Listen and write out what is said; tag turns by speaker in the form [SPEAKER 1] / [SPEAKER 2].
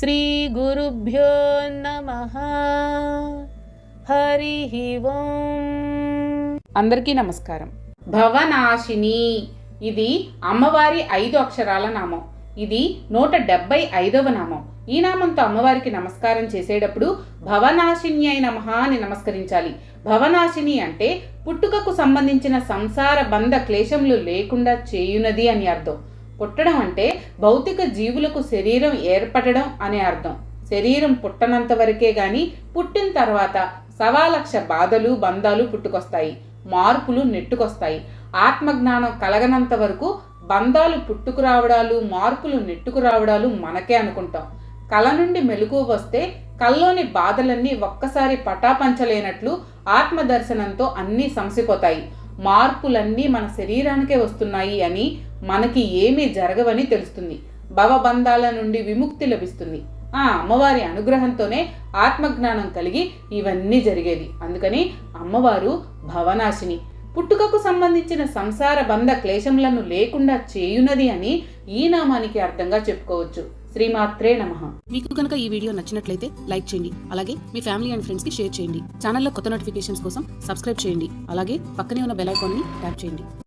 [SPEAKER 1] శ్రీ గురుభ్యో నమః. హరి ఓం. అందరికీ నమస్కారం. భవనాశిని ఇది అమ్మవారి 5 అక్షరాల నామం. ఇది 175వ నామం. ఈ నామంతో అమ్మవారికి నమస్కారం చేసేటప్పుడు భవనాశిన్యై నమః అని నమస్కరించాలి. భవనాశిని అంటే పుట్టుకకు సంబంధించిన సంసార బంధ క్లేశములు లేకుండా చేయునది అని అర్థం. పుట్టడం అంటే భౌతిక జీవులకు శరీరం ఏర్పడడం అనే అర్థం. శరీరం పుట్టనంత వరకే గాని పుట్టిన తర్వాత 1,00,000 బాధలు బంధాలు పుట్టుకొస్తాయి, మార్పులు నెట్టుకొస్తాయి. ఆత్మజ్ఞానం కలగనంత వరకు బంధాలు పుట్టుకురావడాలు, మార్పులు నెట్టుకురావడాలు మనకే అనుకుంటాం. కళ నుండి మెలకువ వస్తే కల్లోని బాధలన్నీ ఒక్కసారి పటాపంచలేనట్లు ఆత్మదర్శనంతో అన్నీ సమసిపోతాయి. మార్పులన్నీ మన శరీరానికే వస్తున్నాయి అని, మనకి ఏమీ జరగవని తెలుస్తుంది. భవబంధాల నుండి విముక్తి లభిస్తుంది. ఆ అమ్మవారి అనుగ్రహంతోనే ఆత్మజ్ఞానం కలిగి ఇవన్నీ జరిగేది. అందుకని అమ్మవారు భవనాశిని, పుట్టుకకు సంబంధించిన సంసార బంధ క్లేశములను లేకుండా చేయునది అని ఈ నామానికి అర్థంగా చెప్పుకోవచ్చు. శ్రీమాత్రే నమః.
[SPEAKER 2] మీకు కనుక ఈ వీడియో నచ్చినట్లయితే లైక్ చేయండి. అలాగే మీ ఫ్యామిలీ అండ్ ఫ్రెండ్స్ కి షేర్ చేయండి. ఛానల్లో కొత్త నోటిఫికేషన్స్ కోసం సబ్స్క్రైబ్ చేయండి. అలాగే పక్కనే ఉన్న బెల్ ఐకాన్ ని ట్యాప్ చేయండి.